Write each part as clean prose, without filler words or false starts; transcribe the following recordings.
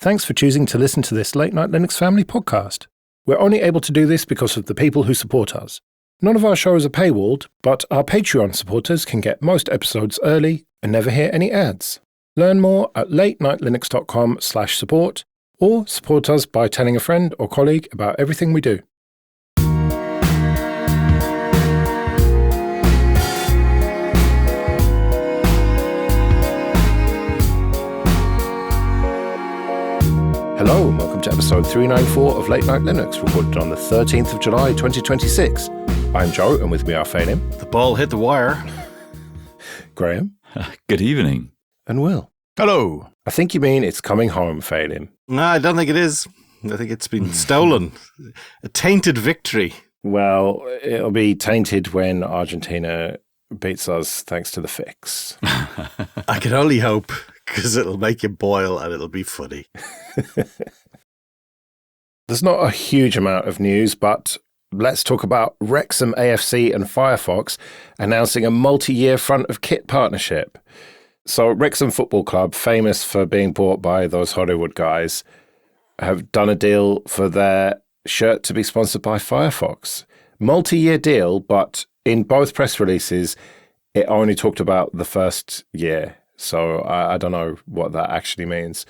Thanks for choosing to listen to this Late Night Linux Family podcast. We're only able to do this because of the people who support us. None of our shows are paywalled, but our Patreon supporters can get most episodes early and never hear any ads. Learn more at latenightlinux.com/support or support us by telling a friend or colleague about everything we do. Hello and welcome to episode 394 of Late Night Linux, recorded on the 13th of July 2026. I'm Joe, and with me are Félim. The ball hit the wire. Graham. Good evening. And Will. Hello. I think you mean it's coming home, Félim. No, I don't think it is. I think it's been stolen. A tainted victory. Well, it'll be tainted when Argentina beats us thanks to the fix. I can only hope, because it'll make you boil and it'll be funny. There's not a huge amount of news, but let's talk about Wrexham AFC and Firefox announcing a multi-year front of kit partnership. So Wrexham Football Club, famous for being bought by those Hollywood guys, have done a deal for their shirt to be sponsored by Firefox. Multi-year deal, but in both press releases, it only talked about the first year. So I don't know what that actually means.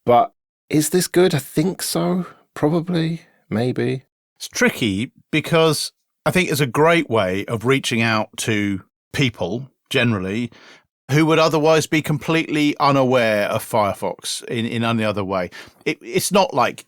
But is this good? I think so. Probably. Maybe. It's tricky because I think it's a great way of reaching out to people generally who would otherwise be completely unaware of Firefox in any other way. It's not like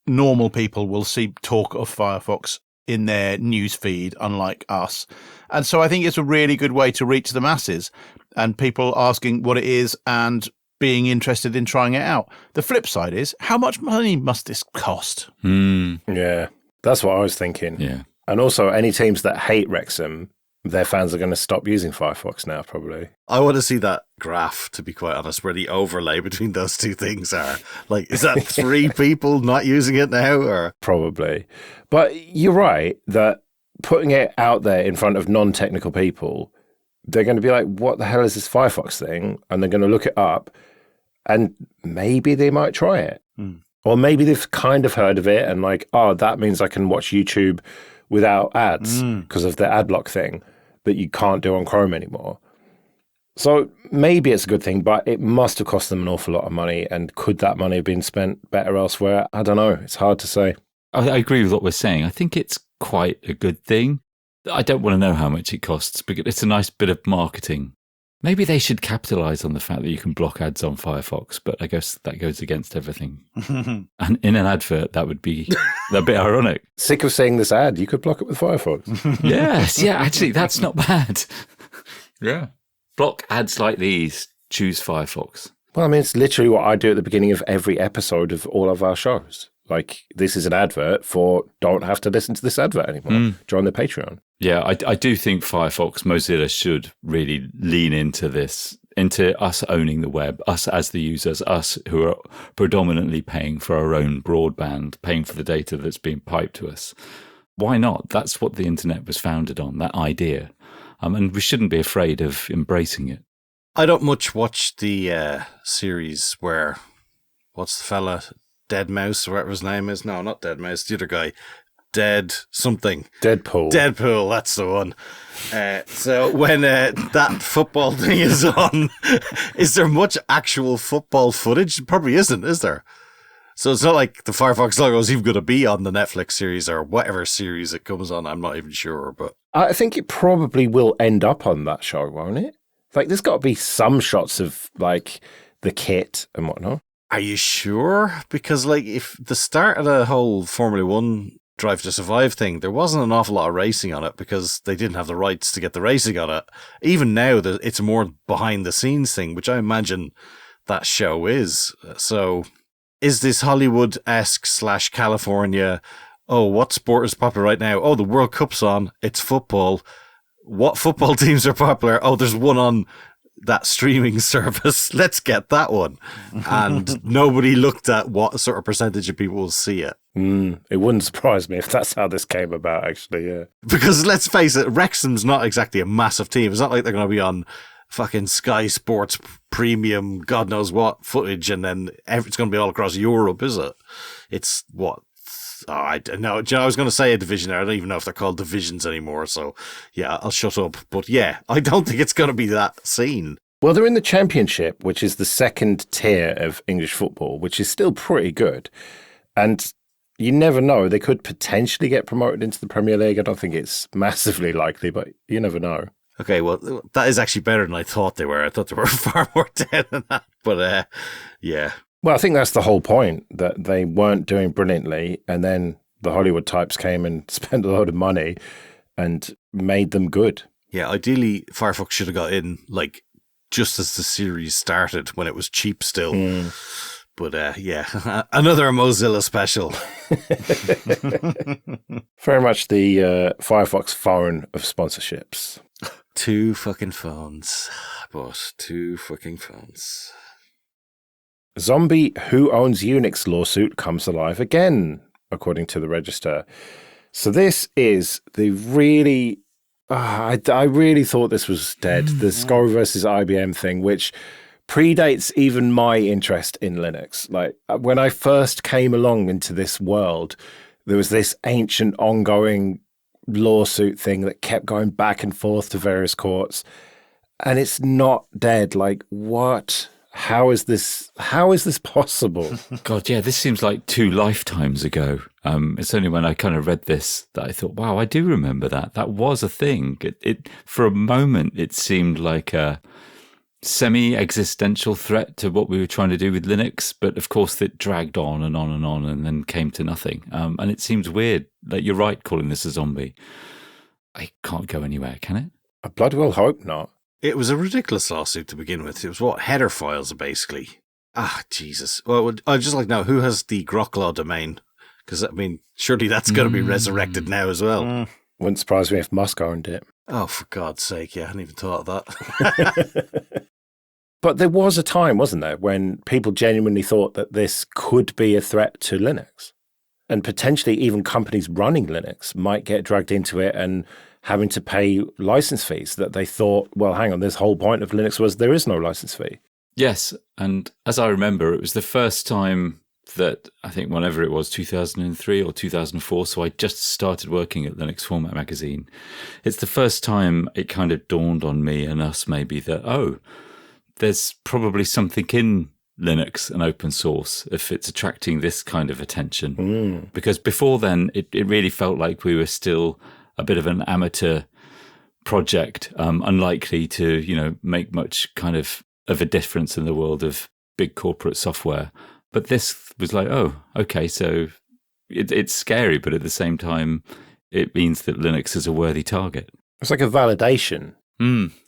normal people will see talk of Firefox in their news feed, unlike us. And so I think it's a really good way to reach the masses and people asking what it is and being interested in trying it out. The flip side is, how much money must this cost? Yeah, that's what I was thinking. Yeah. And also, any teams that hate Wrexham, their fans are going to stop using Firefox now, probably. I want to see that graph, to be quite honest, where the overlay between those two things are. Like, is that 3 people not using it now? Or Probably. But you're right that putting it out there in front of non-technical people, they're going to be like, what the hell is this Firefox thing? And they're going to look it up and maybe they might try it. Or maybe they've kind of heard of it and like, oh, that means I can watch YouTube without ads because of the ad block thing that you can't do on Chrome anymore. So maybe it's a good thing, but it must have cost them an awful lot of money. And could that money have been spent better elsewhere? I don't know. It's hard to say. I agree with what we're saying. I think it's quite a good thing. I don't want to know how much it costs, because it's a nice bit of marketing. Maybe they should capitalise on the fact that you can block ads on Firefox, but I guess that goes against everything. And in an advert, that'd be a bit ironic. Sick of seeing this ad. You could block it with Firefox. Yes, yeah, actually, that's not bad. Yeah. Block ads like these. Choose Firefox. Well, I mean, it's literally what I do at the beginning of every episode of all of our shows. Like, this is an advert for don't have to listen to this advert anymore. Join the Patreon. Yeah, I do think Firefox, Mozilla should really lean into this, into us owning the web, us as the users, us who are predominantly paying for our own broadband, paying for the data that's being piped to us. Why not? That's what the internet was founded on, that idea. And we shouldn't be afraid of embracing it. I don't much watch the series where, what's the fella, Dead Mouse, or whatever his name is? No, not Dead Mouse, the other guy. Dead something. Deadpool, that's the one. So when that football thing is on, is there much actual football footage? Probably isn't, is there? So it's not like the Firefox logo is even going to be on the Netflix series or whatever series it comes on. I'm not even sure, but I think it probably will end up on that show, won't it? Like, there's got to be some shots of like the kit and whatnot. Are you sure? Because like, if the start of the whole Formula One Drive to Survive thing, there wasn't an awful lot of racing on it because they didn't have the rights to get the racing on it. Even now, it's a more behind the scenes thing, which I imagine that show is. So is this Hollywood-esque / California, oh, what sport is popular right now? Oh, the World Cup's on. It's football. What football teams are popular? Oh, there's one on that streaming service. Let's get that one. And nobody looked at what sort of percentage of people will see it. It wouldn't surprise me if that's how this came about, actually, yeah. Because let's face it, Wrexham's not exactly a massive team. It's not like they're going to be on fucking Sky Sports premium, God knows what footage, and then it's going to be all across Europe, is it? It's what? Oh, I don't know. I was going to say a division there. I don't even know if they're called divisions anymore. So, yeah, I'll shut up. But yeah, I don't think it's going to be that scene. Well, they're in the Championship, which is the second tier of English football, which is still pretty good. And you never know. They could potentially get promoted into the Premier League. I don't think it's massively likely, but you never know. Okay, well, that is actually better than I thought they were. I thought they were far more dead than that. But, yeah. Well, I think that's the whole point, that they weren't doing brilliantly, and then the Hollywood types came and spent a load of money and made them good. Yeah, ideally, Firefox should have got in, like, just as the series started, when it was cheap still. But, yeah, another Mozilla special. Very much the Firefox phone of sponsorships. 2 fucking phones. But 2 fucking phones. Zombie Who Owns Unix lawsuit comes alive again, according to the Register. So this is the really... I really thought this was dead. The SCO versus IBM thing, which predates even my interest in Linux. Like, when I first came along into this world, there was this ancient ongoing lawsuit thing that kept going back and forth to various courts. And it's not dead. Like, what? How is this possible? God, yeah, this seems like 2 lifetimes ago. It's only when I kind of read this that I thought, wow, I do remember that. That was a thing. It for a moment, it seemed like a semi-existential threat to what we were trying to do with Linux. But of course, it dragged on and on and on and then came to nothing. And it seems weird. Like, you're right calling this a zombie. I can't go anywhere, can it? I bloody well hope not. It was a ridiculous lawsuit to begin with. It was what? Header files, basically. Ah, Jesus. Well, I'd just like to know, who has the Grocklaw domain? Because, I mean, surely that's going to be resurrected now as well. Wouldn't surprise me if Musk owned it. Oh, for God's sake, yeah, I hadn't even thought of that. But there was a time, wasn't there, when people genuinely thought that this could be a threat to Linux. And potentially even companies running Linux might get dragged into it and having to pay license fees that they thought, well, hang on, this whole point of Linux was there is no license fee. Yes, and as I remember, it was the first time that, I think whenever it was, 2003 or 2004, so I just started working at Linux Format Magazine. It's the first time it kind of dawned on me and us maybe that, oh, there's probably something in Linux and open source if it's attracting this kind of attention. Because before then, it really felt like we were still a bit of an amateur project, unlikely to, make much kind of a difference in the world of big corporate software. But this was like, oh, okay, so it's scary, but at the same time, it means that Linux is a worthy target. It's like a validation.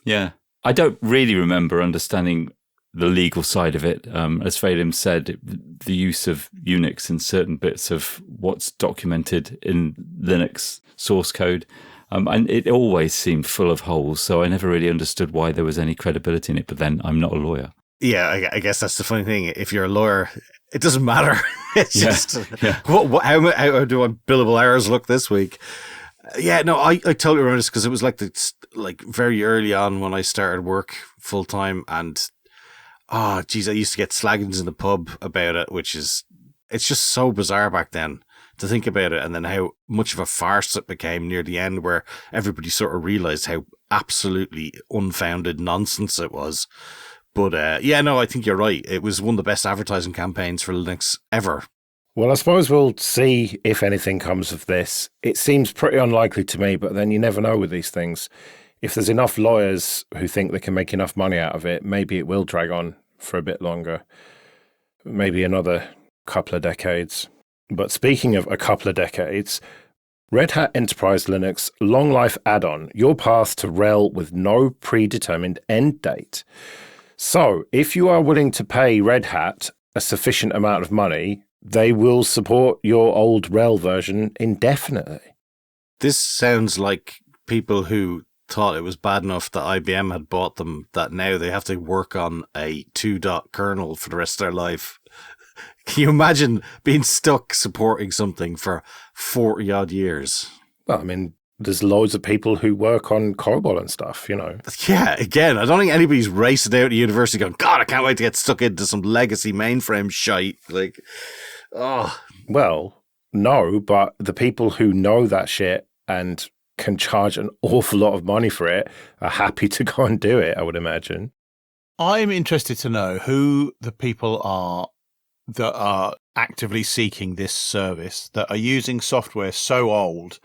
Yeah. I don't really remember understanding the legal side of it. As Félim said, the use of Unix in certain bits of what's documented in Linux source code, and it always seemed full of holes, so I never really understood why there was any credibility in it, but then I'm not a lawyer. Yeah, I guess that's the funny thing. If you're a lawyer, it doesn't matter. It's just, yeah. How do my billable hours look this week? Yeah, no, I totally remember this because it was like very early on when I started work full time, and I used to get slaggings in the pub about it, it's just so bizarre back then to think about it, and then how much of a farce it became near the end, where everybody sort of realized how absolutely unfounded nonsense it was. But I think you're right. It was one of the best advertising campaigns for Linux ever. Well, I suppose we'll see if anything comes of this. It seems pretty unlikely to me, but then you never know with these things. If there's enough lawyers who think they can make enough money out of it, maybe it will drag on for a bit longer. Maybe another couple of decades. But speaking of a couple of decades, Red Hat Enterprise Linux Long Life Add-on, your path to RHEL with no predetermined end date. So, if you are willing to pay Red Hat a sufficient amount of money, they will support your old RHEL version indefinitely. This sounds like people who thought it was bad enough that IBM had bought them that now they have to work on a 2. kernel for the rest of their life. Can you imagine being stuck supporting something for 40 odd years? Well, I mean, there's loads of people who work on COBOL and stuff, you know. Yeah, again, I don't think anybody's racing out of university going, God, I can't wait to get stuck into some legacy mainframe shite. Like, oh. Well, no, but the people who know that shit and can charge an awful lot of money for it are happy to go and do it, I would imagine. I'm interested to know who the people are that are actively seeking this service, that are using software so old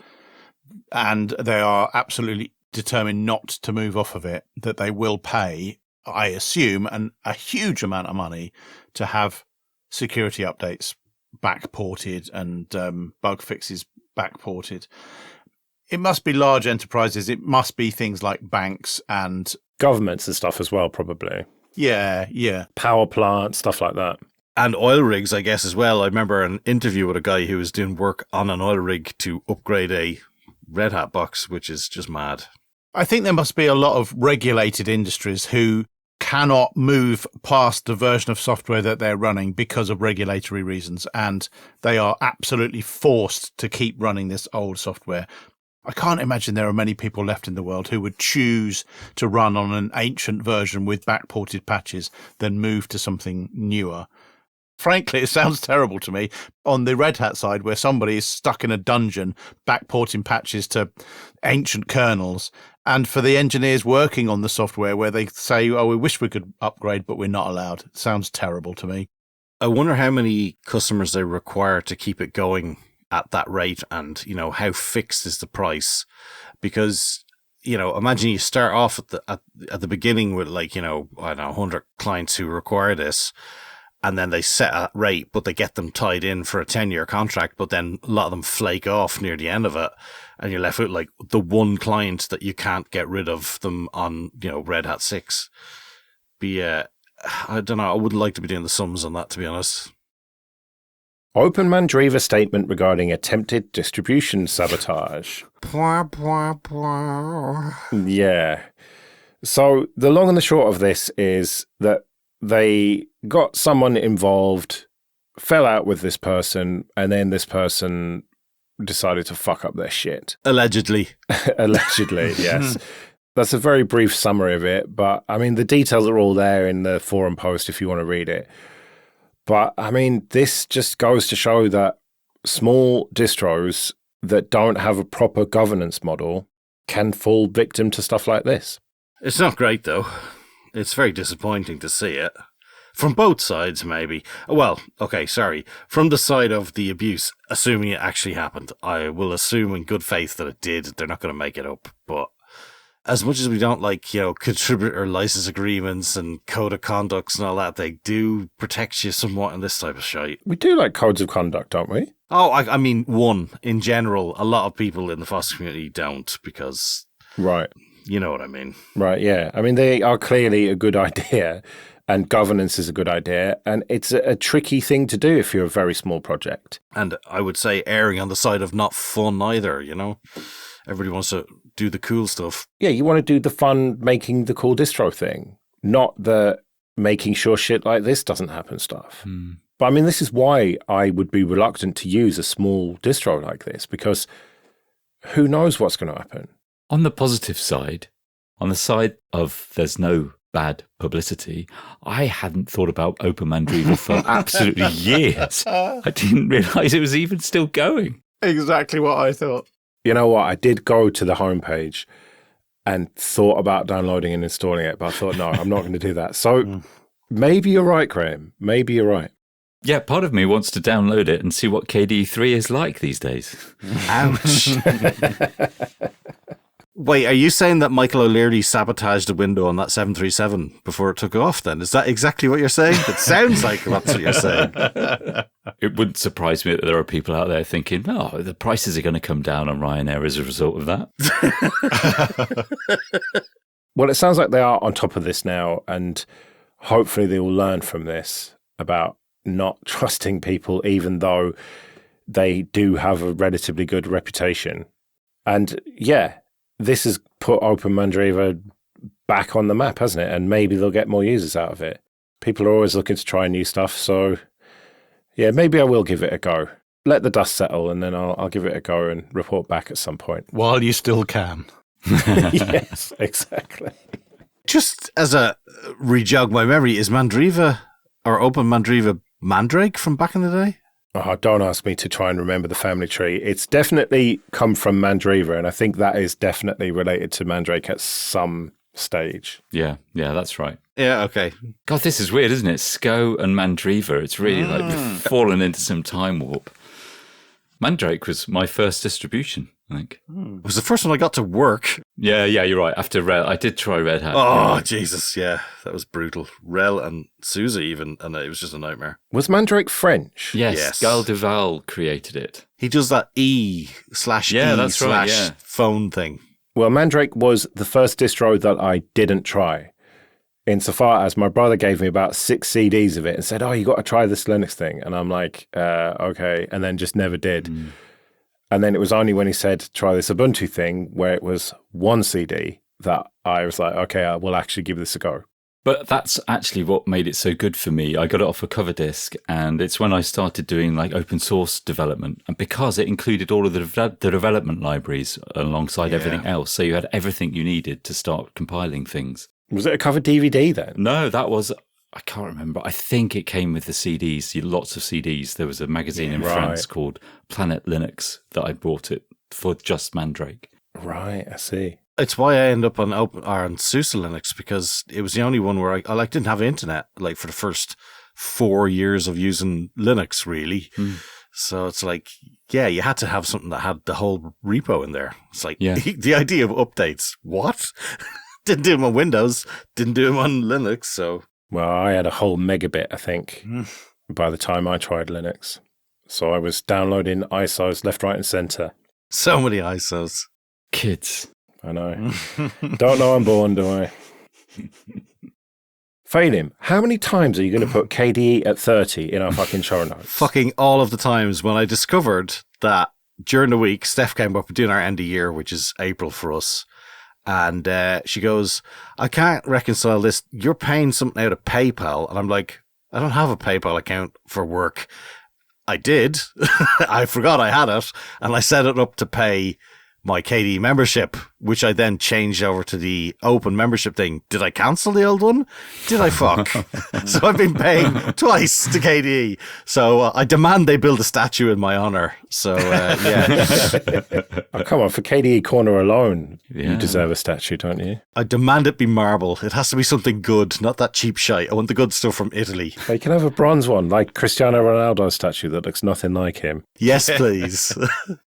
and they are absolutely determined not to move off of it, that they will pay, I assume, a huge amount of money to have security updates backported and bug fixes backported. It must be large enterprises. It must be things like banks and governments and stuff as well, probably. Yeah. Power plants, stuff like that. And oil rigs, I guess, as well. I remember an interview with a guy who was doing work on an oil rig to upgrade a Red Hat box, which is just mad. I think there must be a lot of regulated industries who cannot move past the version of software that they're running because of regulatory reasons, and they are absolutely forced to keep running this old software. I can't imagine there are many people left in the world who would choose to run on an ancient version with backported patches than move to something newer. Frankly, it sounds terrible to me on the Red Hat side, where somebody is stuck in a dungeon backporting patches to ancient kernels, and for the engineers working on the software where they say, oh, we wish we could upgrade, but we're not allowed. It sounds terrible to me. I wonder how many customers they require to keep it going at that rate, and, you know, how fixed is the price? Because, you know, imagine you start off at the beginning with, like, you know, I don't know, 100 clients who require this, and then they set a rate, but they get them tied in for a 10-year contract, but then a lot of them flake off near the end of it, and you're left with, like, the one client that you can't get rid of them on, you know, Red Hat 6. I don't know, I wouldn't like to be doing the sums on that, to be honest. OpenMandriva statement regarding attempted distribution sabotage. Yeah. So the long and the short of this is that they got someone involved, fell out with this person, and then this person decided to fuck up their shit. Allegedly. Allegedly, yes. That's a very brief summary of it, but I mean, the details are all there in the forum post if you want to read it. But, I mean, this just goes to show that small distros that don't have a proper governance model can fall victim to stuff like this. It's not great, though. It's very disappointing to see it. From both sides, maybe. Well, okay, sorry. From the side of the abuse, assuming it actually happened. I will assume in good faith that it did. They're not going to make it up, but as much as we don't like, you know, contributor license agreements and code of conducts and all that, they do protect you somewhat in this type of shite. We do like codes of conduct, don't we? Oh, I mean, one. In general, a lot of people in the foster community don't, because... Right. You know what I mean. Right, yeah. I mean, they are clearly a good idea, and governance is a good idea, and it's a tricky thing to do if you're a very small project. And I would say erring on the side of not fun either, you know? Everybody wants to do the cool stuff. Yeah, you want to do the fun making the cool distro thing, not the making sure shit like this doesn't happen stuff. But I mean, this is why I would be reluctant to use a small distro like this, because who knows what's going to happen. On the positive side, on the side of there's no bad publicity, I hadn't thought about OpenMandriva for absolutely years. I didn't realise it was even still going. Exactly what I thought. You know what? I did go to the homepage and thought about downloading and installing it, but I thought, no, I'm not going to do that. So maybe you're right, Graham. Maybe you're right. Yeah, part of me wants to download it and see what KDE3 is like these days. Ouch. Wait, are you saying that Michael O'Leary sabotaged a window on that 737 before it took off then? Is that exactly what you're saying? It sounds like that's what you're saying. It wouldn't surprise me that there are people out there thinking, oh, the prices are going to come down on Ryanair as a result of that. Well, it sounds like they are on top of this now, and hopefully they will learn from this about not trusting people, even though they do have a relatively good reputation. And yeah, this has put OpenMandriva back on the map, hasn't it? And maybe they'll get more users out of it. People are always looking to try new stuff, so yeah, maybe I will give it a go. let the dust settle, and then I'll give it a go and report back at some point. While you still can. Yes, exactly. Just as a rejog my memory, is Mandriva or OpenMandriva Mandrake from back in the day? Oh, don't ask me to try and remember the family tree. It's definitely come from Mandriva, and I think that is definitely related to Mandrake at some stage. Yeah, that's right. Yeah, okay. God, this is weird, isn't it? SCO and Mandriva. It's really like fallen into some time warp. Mandrake was my first distribution, I think. It was the first one I got to work. Yeah, you're right. After RHEL, I did try Red Hat. Oh, Jesus, yeah. That was brutal. RHEL and SUSE even, and it was just a nightmare. Was Mandrake French? Yes. Gal Duval created it. He does that E/E// phone thing. Well, Mandrake was the first distro that I didn't try, insofar as my brother gave me about 6 CDs of it and said, oh, you got to try this Linux thing. And I'm like, okay, and then just never did. And then it was only when he said, try this Ubuntu thing, where it was 1 CD, that I was like, okay, I will actually give this a go. But that's actually what made it so good for me. I got it off a cover disk, and it's when I started doing like open source development, and because it included all of the development libraries alongside everything else, so you had everything you needed to start compiling things. Was it a cover DVD then? No, that was, I can't remember. I think it came with the CDs, lots of CDs. There was a magazine in France called Planet Linux that I bought it for just Mandrake. Right, I see. It's why I end up on SUSE Linux, because it was the only one where I didn't have internet like for the first 4 years of using Linux, really. So it's like, yeah, you had to have something that had the whole repo in there. It's like the idea of updates. What? Didn't do them on Windows, didn't do them on Linux. So well, I had a whole megabit, I think, by the time I tried Linux. So I was downloading ISOs left, right, and center. So many ISOs. Kids. I know. Don't know I'm born, do I? Félim, how many times are you going to put KDE at 30 in our fucking show notes? Fucking all of the times. When I discovered that during the week, Steph came up doing our end of year, which is April for us. And she goes, I can't reconcile this. You're paying something out of PayPal. And I'm like, I don't have a PayPal account for work. I did. I forgot I had it. And I set it up to pay my KDE membership, which I then changed over to the open membership thing. Did I cancel the old one? Did I fuck? So I've been paying twice to KDE. So I demand they build a statue in my honor. So yeah. Oh, come on, for KDE Corner alone, you deserve a statue, don't you? I demand it be marble. It has to be something good, not that cheap shite. I want the good stuff from Italy. You can have a bronze one, like Cristiano Ronaldo's statue that looks nothing like him. Yes, please.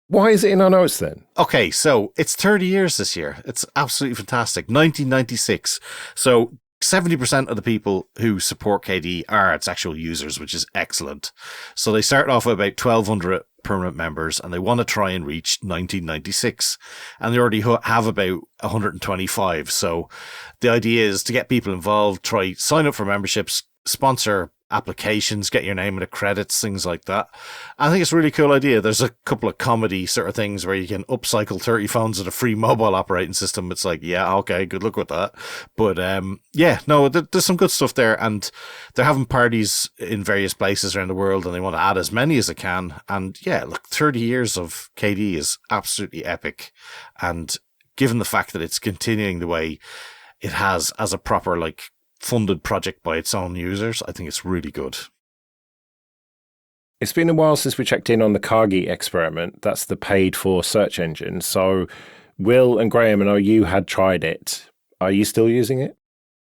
Why is it in our notes then? Okay, so it's 30 years this year. It's absolutely fantastic. 1996. So 70% of the people who support KDE are its actual users, which is excellent. So they start off with about 1,200 permanent members, and they want to try and reach 1996. And they already have about 125. So the idea is to get people involved, sign up for memberships, sponsor applications, get your name in the credits, things like that. I think it's a really cool idea. There's a couple of comedy sort of things where you can upcycle 30 phones at a free mobile operating system. It's like, yeah, okay, good luck with that. But there's some good stuff there, and they're having parties in various places around the world, and they want to add as many as they can. And yeah, look, 30 years of KDE is absolutely epic. And given the fact that it's continuing the way it has as a proper, funded project by its own users, I think it's really good. It's been a while since we checked in on the Kagi experiment. That's the paid-for search engine. So Will and Graham, I know you had tried it. Are you still using it?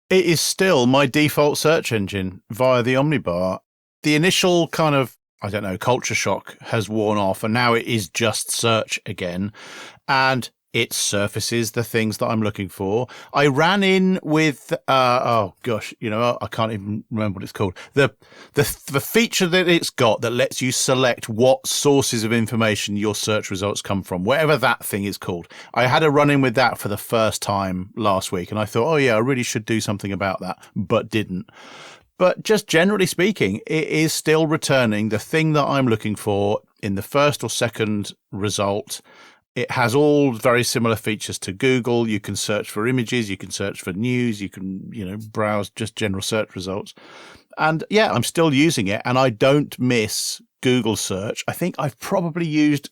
It is still my default search engine via the Omnibar. The initial kind of, culture shock has worn off, and now it is just search again. And it surfaces the things that I'm looking for. I ran in with, I can't even remember what it's called. The feature that it's got that lets you select what sources of information your search results come from, whatever that thing is called. I had a run in with that for the first time last week, and I thought, oh yeah, I really should do something about that, but didn't. But just generally speaking, it is still returning the thing that I'm looking for in the first or second result. It has all very similar features to Google. You can search for images, you can search for news, you can, browse just general search results. And yeah, I'm still using it, and I don't miss Google search. I think I've probably used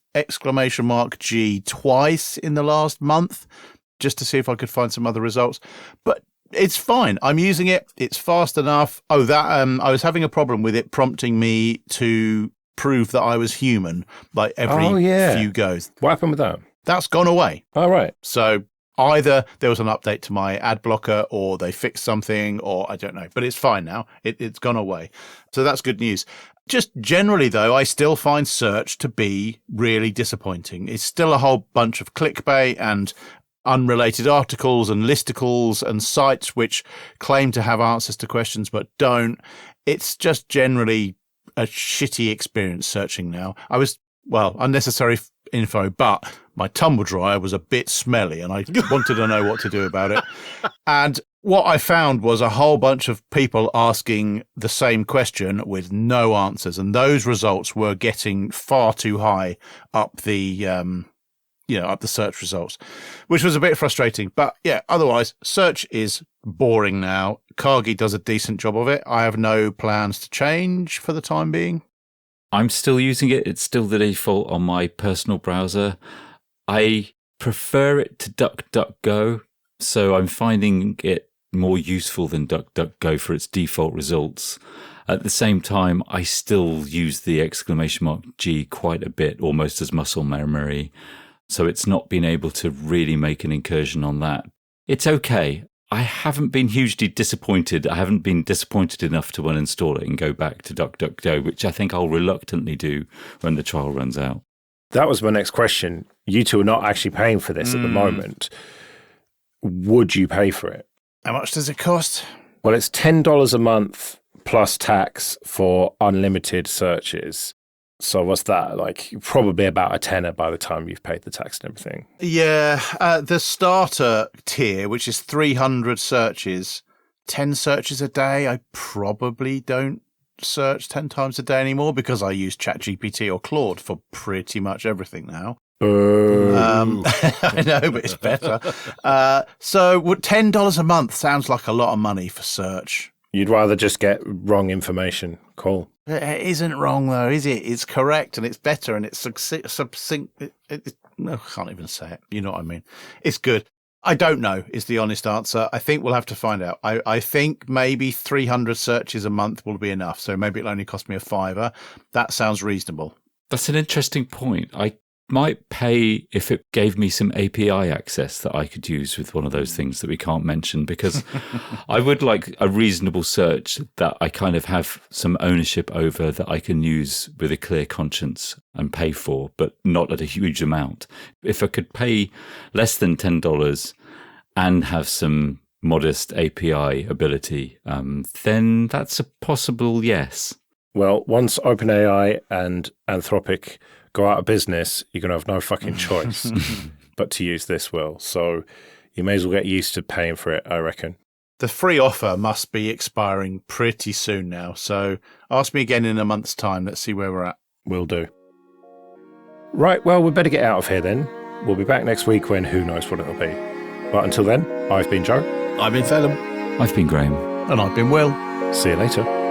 !G twice in the last month just to see if I could find some other results. But it's fine. I'm using it. It's fast enough. Oh, that I was having a problem with it prompting me to prove that I was human like every few goes. What happened with that? That's gone away. All right. So either there was an update to my ad blocker or they fixed something or I don't know. But it's fine now. It's gone away. So that's good news. Just generally, though, I still find search to be really disappointing. It's still a whole bunch of clickbait and unrelated articles and listicles and sites which claim to have answers to questions but don't. It's just generally a shitty experience searching now. Unnecessary info, but my tumble dryer was a bit smelly and I wanted to know what to do about it. And what I found was a whole bunch of people asking the same question with no answers. And those results were getting far too high up the search results, which was a bit frustrating. But yeah, otherwise, search is boring now. Kagi does a decent job of it. I have no plans to change for the time being. I'm still using it. It's still the default on my personal browser. I prefer it to DuckDuckGo, so I'm finding it more useful than DuckDuckGo for its default results. At the same time, I still use the !G quite a bit, almost as muscle memory. So it's not been able to really make an incursion on that. It's okay. I haven't been hugely disappointed. I haven't been disappointed enough to uninstall it and go back to DuckDuckGo, which I think I'll reluctantly do when the trial runs out. That was my next question. You two are not actually paying for this at the moment. Would you pay for it? How much does it cost? Well, it's $10 a month plus tax for unlimited searches. So what's that? Like probably about a tenner by the time you've paid the tax and everything. Yeah, the starter tier, which is 300 searches, 10 searches a day. I probably don't search 10 times a day anymore because I use ChatGPT or Claude for pretty much everything now. I know, but it's better. So $10 a month sounds like a lot of money for search. You'd rather just get wrong information. Cool. It isn't wrong, though, is it? It's correct and it's better and it's succinct. No, I can't even say it. You know what I mean? It's good. I don't know is the honest answer. I think we'll have to find out. I think maybe 300 searches a month will be enough. So maybe it'll only cost me $5. That sounds reasonable. That's an interesting point. I might pay if it gave me some API access that I could use with one of those things that we can't mention, because I would like a reasonable search that I kind of have some ownership over, that I can use with a clear conscience and pay for, but not at a huge amount. If I could pay less than $10 and have some modest API ability, then that's a possible yes. Well, once OpenAI and Anthropic go out of business, you're going to have no fucking choice but to use this, Will. So you may as well get used to paying for it, I reckon. The free offer must be expiring pretty soon now. So ask me again in a month's time. Let's see where we're at. Will do. Right, well, we better get out of here then. We'll be back next week when who knows what it'll be. But until then, I've been Joe. I've been Félim. I've been Graham. And I've been Will. See you later.